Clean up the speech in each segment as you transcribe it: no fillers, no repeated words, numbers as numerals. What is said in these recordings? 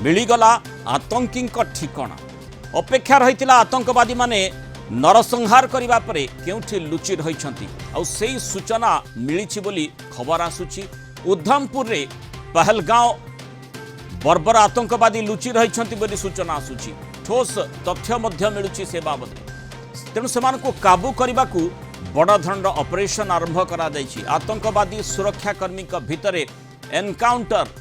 मिलीगला आतंकी ठिकाना अपेक्षा रही आतंकवादी माने नरसंहार करने पर केउठी लुचि रही से सूचना मिली बोली खबर आसुची। उधमपुर रे पहलगांव बर्बर आतंकवादी लुचि रही सूचना आसुची। ठोस तथ्य मिलूची से बाबद तेणु से काबू करने को बड़ धरण ऑपरेशन आरंभ करा जायछि। आतंकवादी सुरक्षाकर्मी भितर एनकाउंटर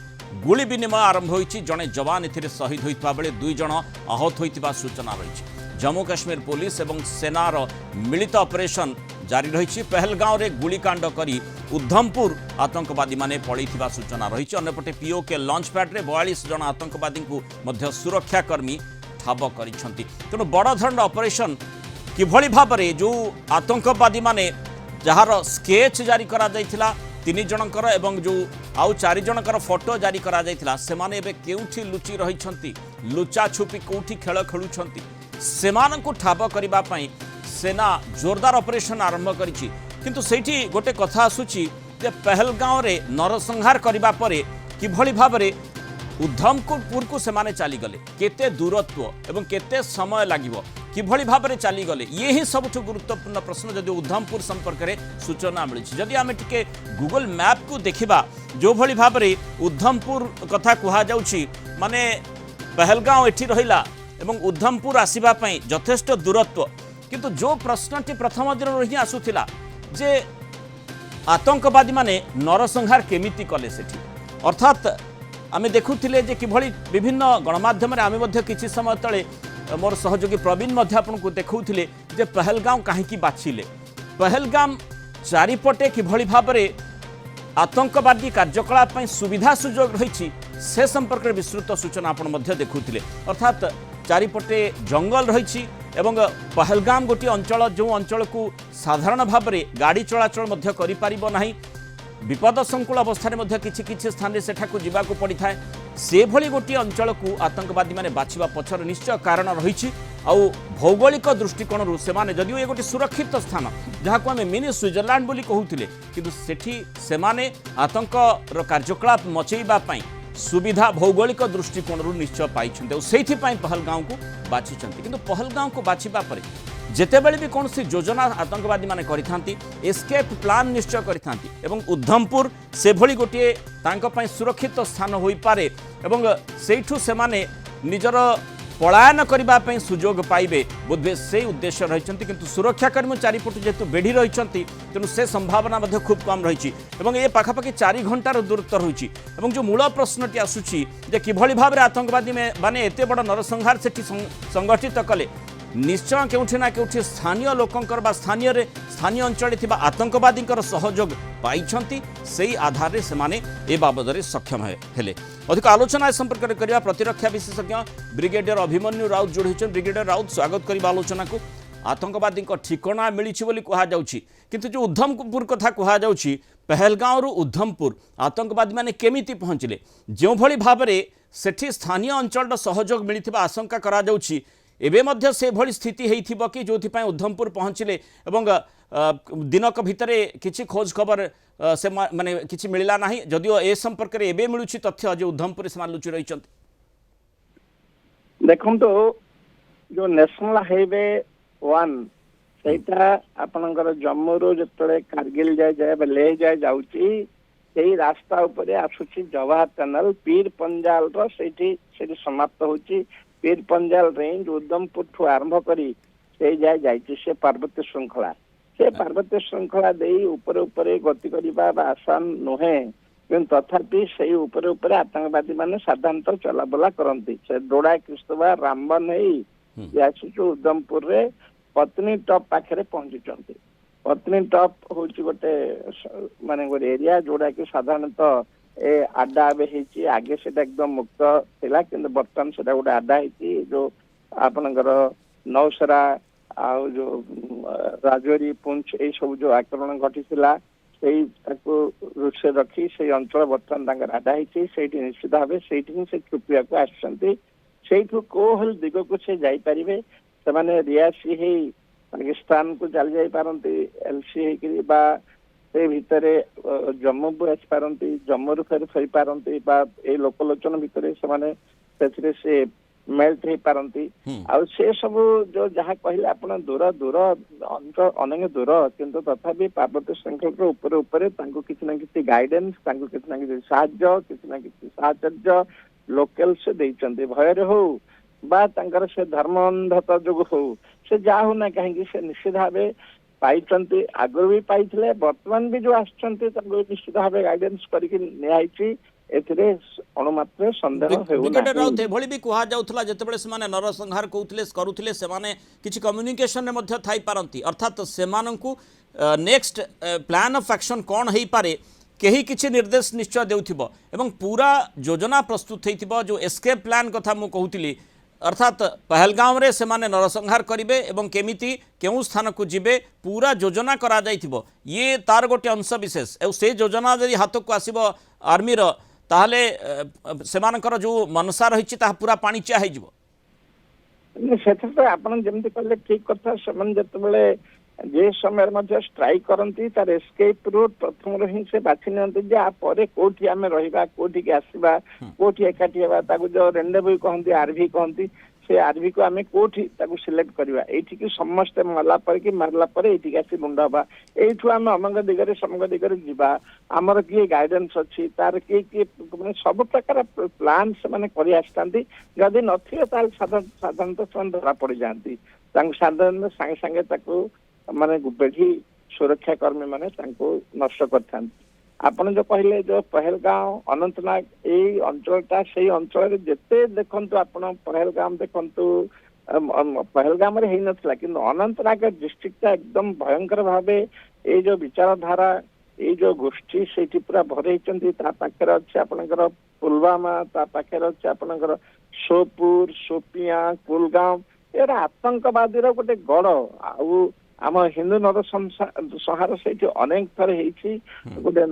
गुली विनिमय आरंभ होइछि। जड़े जवान एथिरे शहीद होइतबा बेले 2 जण आहत होइतबा सूचना रही। जम्मू काश्मीर पुलिस एवं सेनार मिलित ऑपरेशन जारी रही। पहलगांव रे गुलिकांड करी उधमपुर आतंकवादी माने पळैथिबा सूचना रही। अन्यपटे पीओके लॉन्च पैड रे 42 जण आतंकवादी को मध्य सुरक्षाकर्मी ठाब करिसेंति। तेणु बड़ धरण ऑपरेशन किभଳି भाबरे जो आतंकवादी माने जहार स्केच जारी करा जायथिला 3 जनकर एवं जो आउ 4 जनकर फोटो जारी करा जायथिला सेमाने एबे केउठी लुचि रहिछंती, लुचा छुपी कोउठी खेल खेलुछंती सेमानंकु ठाब करिबा पई सेना जोरदार ऑपरेशन आरंभ करिछि। किंतु सेठी गोटे कथा आसुछि जे पहलगांव रे नरसंहार करिबा परे किभଳି भाबरे उधमपुर को सेमाने चली गले, केते दूरत्व एवं केते समय लागिबो, किभଳି भाबरे चली गले, ये ही सबुठ गुरुत्वपूर्ण प्रश्न। जदि उधमपुर संपर्क में सूचना मिली, जदि आम टिके गूगल मैप को देखा जो भली भाबरे उधमपुर कथा कहा जाउछि माने पहलगांव एठी रहिला एवं उधमपुर आसीबा पई यथेष्ट दूरत्व। किंतु जो प्रश्नटी प्रथम दिन रही आसुथिला जे आतंकवादी माने नरसंहार केमिति कले सेठी, अर्थात आमे देखुथिले जे किभଳି विभिन्न गणमाध्यम आमे मध्य किछि समय तले मोर सहयोगी प्रवीण मध्य आपको देखौथिले जे पहलगांव कहीं बाछिले, पहलगाम चारिपटे किभଳି भाबरे आतंकवादी कार्यकलाप सुविधा सुजोग रही से संपर्क में विस्तृत सूचना आपण मध्य देखुथिले। अर्थात चारिपटे जंगल रही एवं पहलगाम गोटे अंचल जो अंचल को साधारण भाव में गाड़ी चलाचल मध्य करि पारिबो नाही, विपद संकुल अवस्था में किछि स्थान सेठाकू जीवाकू पड़ी थाए। से भली गोटे अंचल को आतंकवादी माने बाछिबा पछर निश्चय कारण रही। आउ भौगोलिक दृष्टिकोण से माने जदिও ये गोटे सुरक्षित स्थान जहाँ को आम मिनी स्विट्जरलैंड बोली कहूथिले, किंतु सेठी से माने आतंकर कार्यकलाप मचेइबा पई सुविधा भौगोलिक दृष्टिकोण निश्चय पाई से पहलगांव को बाछी। किंतु पहलगांव को बाछिबा परे जेतेबेले भी कौन सी योजना आतंकवादी माने करिथांती एस्केप प्लान निश्चय करिथांती एवं उधमपुर से भली गोटे तांको पई सुरक्षित स्थान होई पारे एवं सेठू से माने निजर पलायन करबा पई सुजोग पाइबे बोधे से उद्देश्य रही। किंतु सुरक्षाकर्मी चारिपट जेतु बेढ़ी रही तेणु से संभावना मध्य खूब कम रही ये पाखापाखि 4 घंटार दूरत्व रही। जो मूल प्रश्नटी आसुची जे किभଳି भाबरे आतंकवादी माने एते बड़ नरसंहार सेठी संगठित कले, निश्चय केउठी ना केउठी स्थानीय लोकंकर बा स्थानीय अंचल थिबा आतंकवादी सहयोग पाइछंती सेही आधार रे से माने ए बाबदरे सक्षम हेले। अधिक आलोचना संपर्क में करिया प्रतिरक्षा विशेषज्ञ ब्रिगेडियर अभिमन्यु राउत जोड़ी होइछन। ब्रिगेडियर राउत स्वागत करिबा आलोचना को। आतंकवादी ठिकाना मिली बोली कहा जाउछि, किंतु जो उधमपुर कथा कहा जाउछि पहलगांव रु उधमपुर आतंकवादी माने केमिति पहुंचले, जो भली भाबरे सेठी स्थानीय अंचल सहयोग मिलिथिबा आशंका करा जाउछि एबे मध्य से भली स्थिति हेइथिबो कि जोथि उधमपुर पहुंचले एवं दिनक भितरे किछि खोज खबर से माने किछि मिलला नाही, जदिओ ए संपर्क रे एबे मिलुछि तथ्य जे उधमपुर से लुचि रहिछंती। देखम तो जो नेशनल हाईवे 1 सेटा आपनकर जम्मू रो जतले कारगिल जाय ले जाउची सेही रास्ता ऊपर आसुची जवाहर टनल पीर पंजाल रो सेठी समाप्त होची। पीर पंजाल रेंज उधमपुर ठू आरंभ करी से जाइए से पार्वत्य श्रृंखला से पार्वत्य श्रृंखला दे ऊपर ऊपर गति करने आसान नुहे, किंतु तथापि से ऊपर ऊपर आतंकवादी माने साधारणतः चलाबला करती से डोडा क्रिस्तवा रामबन हो उधमपुर रे पत्नी टॉप पाखे पहुंची। पत्नी टॉप हूँ गोटे माने गोटे एरिया जोड़ा कि साधारणतः ए आड्डा ए आगे से एकदम मुक्त थिला, किंतु बर्तमान से गोटे आड्डा है जो आपनकर नौसरा आउ जो राजौरी पुंछ ये सब जो आक्रमण घटी से रखी से अंचल बर्तमान आड्डा है निश्चित भाव से छुपिया को आसठू कोहल दिग को से जापारे से रियासी है पाकिस्तान को चली जापारती एलसी बा से भितर जम्मू को आसपारती जम्मू फेर फरी पारती लोकलोचन भितर से ସେଥିରେ ସେ ମେଲ୍ଟ ହେଇପାରନ୍ତି। ଆଉ ସେ ସବୁ ଯୋଉ ଯାହା କହିଲେ ଆପଣ ଦୂର ଦୂର ଅନେକ ଦୂର, କିନ୍ତୁ ତଥାପି ପାର୍ବତ୍ୟ ଶୃଙ୍ଖଳର ଉପରେ ଉପରେ ତାଙ୍କୁ କିଛି ନା କିଛି ଗାଇଡେନ୍ସ, ତାଙ୍କୁ କିଛି ନା କିଛି ସାହାଯ୍ୟ, କିଛି ନା କିଛି ସାହଚର୍ଯ୍ୟ ଲୋକାଲ ସେ ଦେଇଛନ୍ତି। ଭୟରେ ହଉ ବା ତାଙ୍କର ସେ ଧର୍ମ ଅନ୍ଧତା ଯୋଗୁଁ ହଉ, ସେ ଯାହା ହଉ ନା କାହିଁକି ସେ ନିଶ୍ଚିତ ଭାବେ ପାଇଛନ୍ତି। ଆଗରୁ ବି ପାଇଥିଲେ, ବର୍ତ୍ତମାନ ବି ଯୋଉ ଆସିଛନ୍ତି ତାଙ୍କୁ ନିଶ୍ଚିତ ଭାବେ ଗାଇଡେନ୍ସ କରିକି ନିଆଯାଇଛି। ଏଥିରେ ଅଣୁମାତ୍ରେ ସନ୍ଦେହ ବ୍ରିଗେଡିୟର ହେଉନାହିଁ। ରାଉତ ଏଭଳି ବି କୁହାଯାଉଥିଲା ଯେତେବେଳେ ସେମାନେ ନରସଂହାର କରୁଥିଲେ ସେମାନେ କିଛି କମ୍ୟୁନିକେସନରେ ମଧ୍ୟ ଥାଇପାରନ୍ତି, ଅର୍ଥାତ୍ ସେମାନଙ୍କୁ ନେକ୍ସଟ ପ୍ଲାନ୍ ଅଫ୍ ଆକ୍ସନ୍ କ'ଣ ହେଇପାରେ କେହି କିଛି ନିର୍ଦ୍ଦେଶ ନିଶ୍ଚୟ ଦେଉଥିବ ଏବଂ ପୁରା ଯୋଜନା ପ୍ରସ୍ତୁତ ହେଇଥିବ। ଯେଉଁ ଏସ୍କେପ୍ ପ୍ଲାନ୍ କଥା ମୁଁ କହୁଥିଲି, अर्थात पहलगाँव से माने नरसंहार करेंगे और केमिति केउ स्थान को जीवे पूरा योजना करा जाइथिबो। ये तार गोटे अंश विशेष और से योजना जदि हाथ को आसीबो आर्मी रो ताहले सेमानकर जो मनसा रही पूरा पाणिचिया हो जिवो। आपन जेमति कहले ठीक कथा। सेमन जतबेले जे समय मध्य स्ट्राइक करती तार एस्केप रूट प्रथम ही से बाछि नियंती जे आ परे कोठी आमे रहिबा, कोठी के आसीबा, कोठी एकाठी हेबा, ताकू जो रेंडेवू कहंती आरवी कहंती, से आरवी को आमे कोठी ताकू सिलेक्ट करबा। एठी की समस्त मला पर कि मारला पर एठी के आसी मुंडा बा, एठू आमे अमंग दिगरे समंग दिगरे जिबा, हमर की गाइडेंस अछि, तार की माने सब प्रकार प्लान से माने करि आस्तांती। जदि नथियो ताल साधारणतः से धरा पड़ जाती, साधारण संगे संगे ताकू माने बेढ़ी सुरक्षा कर्मी माने नष्ट कर। आपन जो कहले जो पहलगांव अनंतनाग यही अंचलटा से अंचल जिते देखु आपन पहलगाम देखु पहलगाम रे नथिला किंतु अनंतनाग डिस्ट्रिक्ट एकदम भयंकर भावे ये जो विचारधारा ये जो गोष्ठी से पूरा भरे पाखे अच्छे आपनकर पुलवामा, पाखे अच्छे आपनकर सोपुर, सोपिया, कुलगांव, ये आतंकवादी गोटे गड़। आउ आम हिंदू नरसंहार से अनेक थर गोटे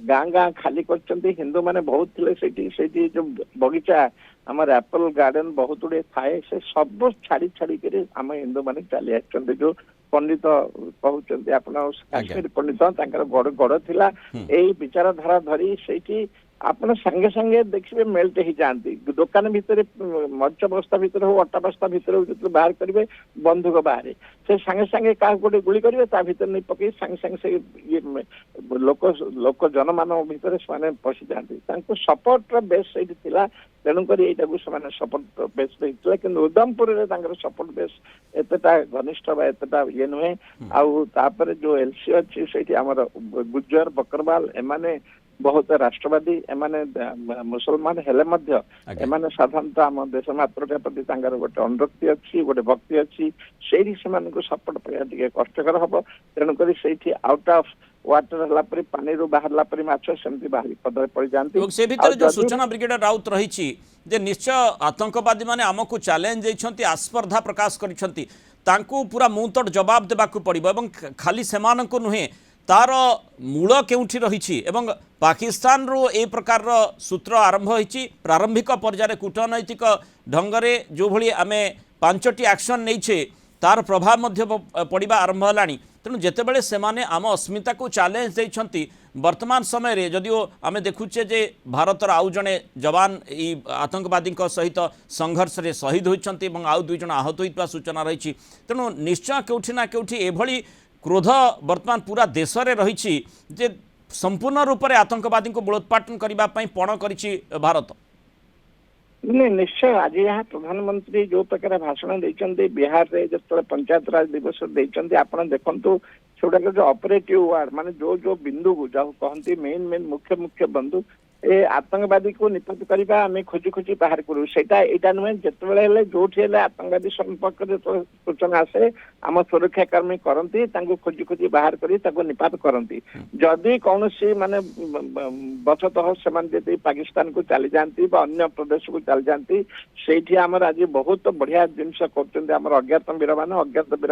गाँ गाँ खाली कर हिंदू माने बहुत थे जो बगीचा आम एप्पल गार्डन बहुत गुड़े थाए से सब छाड़ी छाड़ी कर आम हिंदू माने चली आछंती। जो पंडित कहते काश्मीर पंडित गड़ गड़ थिला यही विचारधारा धरी से आपन संगे संगे देखिए मेल्ट ही जाती। दुकान भितर मर्च बस्ता भितर हो अट्टा बस्ता भितर जो बाहर करेंगे बंधुक बाहर से संगे संगे क्या गोटे गुली करेंगे ता भीतर नहीं पकई संगे संगे से ये लोक लोक जनमानव भितर से पशि जाती। सपोर्ट बेस से तेणुक यहाँ सपोर्ट बेस होता कि उधमपुर में सपोर्ट बेस एतटा घनिष्ठ एतटा ये नुहे। आउे जो एलसी अच्छी से आमर गुज्जर बकरवाल एमाने बहुत राष्ट्रवादी एमाने मुसलमान हेले मध्य एमाने साधारणतः आम देश मातृका प्रति गोटे अनुरक्ति अच्छी गोटे भक्ति अच्छी से सपोर्ट पाया टे कष्टकर हम। तेणुक आउट ऑफ वाटर हला परी पानी रो बाहरला परी माछ सेमती बाहरी पदरे पड़ जांती। से भितर जो सूचना ब्रिगेडियर राउत रही जे निश्चय आतंकवादी माने आमको चैलेंज देछंती, आस्पर्धा प्रकाश करिसंती, तांको पूरा मुंतट जवाब देबाकू पड़िबो एवं खाली सेमाननको नुहे तार मूल केउठी रही एवं पाकिस्तान रो ए प्रकार सूत्र आरंभ होईची। प्रारंभिक पर्यायर कूटनैतिक ढंगरे जो भली आमे 5टी एक्शन नैछे तार प्रभाव मध्य पड़िबा आरंभ हलानी। तेणु जितेबाला से आम अस्मिता को चैलेंज देइछंती वर्तमान समय रे जदिओ आमे देखुचे जे भारतर आउ जणे जवान ई आतंकवादी सहित संघर्ष रे शहीद होइछंती एवं आउ 2 जण आहत होइतबा सूचना रही। तेणु निश्चय केउठी ना केउठी एभली क्रोध वर्तमान पूरा देश में रही जे संपूर्ण रूप से आतंकवादी को मूलोत्पाटन करने पण करिछि भारत। नहीं निश्चय आज यहाँ प्रधानमंत्री जो प्रकार भाषण देते बिहार रे जो पंचायत राज दिवस देते आपन देखु सेटा जो ऑपरेटिव वार्ड माने जो जो बिंदु को जहाँ कहती मेन मेन मुख्य मुख्य बंधु ए आतंकवादी को निपात करवा आम खोजी खोजी बाहर करूँ सेटा नुहे जिते जो आतंकवादी संपर्क सूचना आसे आम सुरक्षाकर्मी करती खोजी खोजी बाहर कर निपात करती। जदि कौन सी माने बचतः से पाकिस्तान को चली जाती अन्य प्रदेश को चली जाती से आमर आज बहुत बढ़िया जिनस कर अज्ञात वीर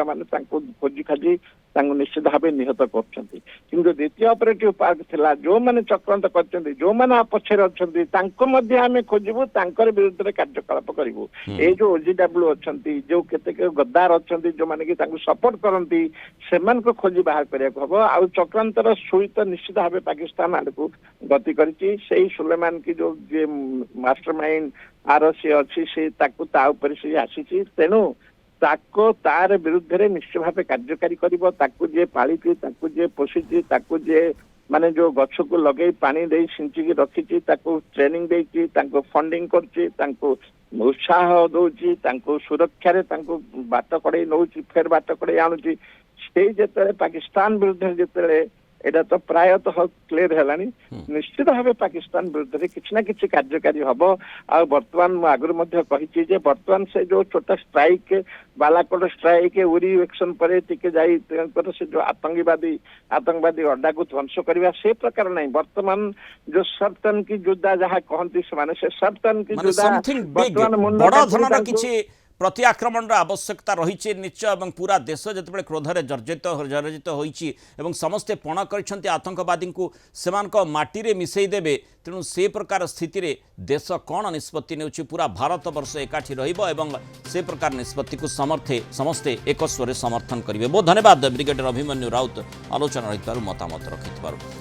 मान खोजी खोजी निश्चित भाव निहत कर। द्वितीय ऑपरेटिव पार्क थिला जो माने चक्रांत करछंती जो माने ପଛରେ ଅଛନ୍ତି ତାଙ୍କୁ ମଧ୍ୟ ଆମେ ଖୋଜିବୁ, ତାଙ୍କର ବିରୁଦ୍ଧରେ କାର୍ଯ୍ୟକଳାପ କରିବୁ। ଏଇ ଯୋଉ OGW ଅଛନ୍ତି, ଯୋଉ କେତେକ ଗଦ୍ଦାର ଅଛନ୍ତି ଯୋଉମାନେ କି ତାଙ୍କୁ ସପୋର୍ଟ କରନ୍ତି, ସେମାନଙ୍କୁ ଖୋଜି ବାହାର କରିବାକୁ ହବ। ଆଉ ଚକ୍ରାନ୍ତର ସୁଇ ତ ନିଶ୍ଚିତ ଭାବେ ପାକିସ୍ତାନ ଆଡକୁ ଗତି କରିଛି। ସେଇ ସୁଲେମାନ କି ଯୋଉ ଯିଏ ମାଷ୍ଟର ମାଇଣ୍ଡ ଆର ସିଏ ଅଛି, ସେ ତାକୁ ତା ଉପରେ ସେ ଆସିଛି। ତେଣୁ ତାକୁ ତାର ବିରୁଦ୍ଧରେ ନିଶ୍ଚିତ ଭାବେ କାର୍ଯ୍ୟକାରୀ କରିବ। ତାକୁ ଯିଏ ପାଳିଛି, ତାକୁ ଯିଏ ପୋଷିଛି, ତାକୁ ଯିଏ ମାନେ ଯୋଉ ଗଛକୁ ଲଗେଇ ପାଣି ଦେଇ ସିଞ୍ଚିକି ରଖିଛି, ତାକୁ ଟ୍ରେନିଂ ଦେଇଛି, ତାଙ୍କୁ ଫଣ୍ଡିଂ କରୁଛି, ତାଙ୍କୁ ଉତ୍ସାହ ଦଉଛି, ତାଙ୍କୁ ସୁରକ୍ଷାରେ ତାଙ୍କୁ ବାଟ କଢେଇ ନଉଛି, ଫେର ବାଟ କଢେଇ ଆଣୁଛି। ସେଇ ଯେତେବେଳେ ପାକିସ୍ତାନ ବିରୁଦ୍ଧରେ ଯେତେବେଳେ ଏଇଟା ତ ପ୍ରାୟତଃ କ୍ଲିୟର ହେଲାଣି, ନିଶ୍ଚିତ ଭାବେ ପାକିସ୍ତାନ ବିରୁଦ୍ଧରେ କିଛି ନା କିଛି କାର୍ଯ୍ୟକାରୀ ହବ। ଆଉ ବର୍ତ୍ତମାନ ମୁଁ ଆଗରୁ ମଧ୍ୟ କହିଛି ଯେ ବର୍ତ୍ତମାନ ସେ ଯୋଉ ଛୋଟ strike, Balakot strike, Uri action ପରେ ଟିକେ ଯାଇ ତାଙ୍କର ସେ ଯୋଉ ଆତଙ୍କବାଦୀ ଅଡ୍ଡାକୁ ଧ୍ୱଂସ କରିବା, ସେ ପ୍ରକାର ନାହିଁ। ବର୍ତ୍ତମାନ ଯୋଉ ସର୍ଟନ କି ଯୁଦ୍ଧା ଯାହା କହନ୍ତି ସେମାନେ, ସେ ସର୍ଟନ କି ମାନେ ଯୁଦ୍ଧା ସମଥିଙ୍ଗ ବିଗ୍, ବର୍ତ୍ତମାନ ମୁଣ୍ଡ ବଡ଼ କାଟିକି ଧରଣର ତାଙ୍କୁ କିଛି ପ୍ରତି ଆକ୍ରମଣର ଆବଶ୍ୟକତା ରହିଛି ନିଶ୍ଚୟ। ଏବଂ ପୁରା ଦେଶ ଯେତେବେଳେ କ୍ରୋଧରେ ଜର୍ଜରିତ ହୋଇଛି ଏବଂ ସମସ୍ତେ ପଣ କରିଛନ୍ତି ଆତଙ୍କବାଦୀଙ୍କୁ ସେମାନଙ୍କ ମାଟିରେ ମିଶାଇ ଦେବେ, ତେଣୁ ସେ ପ୍ରକାର ସ୍ଥିତିରେ ଦେଶ କ'ଣ ନିଷ୍ପତ୍ତି ନେଉଛି, ପୁରା ଭାରତବର୍ଷ ଏକାଠି ରହିବ ଏବଂ ସେ ପ୍ରକାର ନିଷ୍ପତ୍ତିକୁ ସମସ୍ତେ ଏକ ସ୍ୱରରେ ସମର୍ଥନ କରିବେ। ବହୁତ ଧନ୍ୟବାଦ ବ୍ରିଗେଡିୟର ଅଭିମନ୍ୟୁ ରାଉତ ଆଲୋଚନା ରହିଥିବାରୁ, ମତାମତ ରଖିଥିବାରୁ।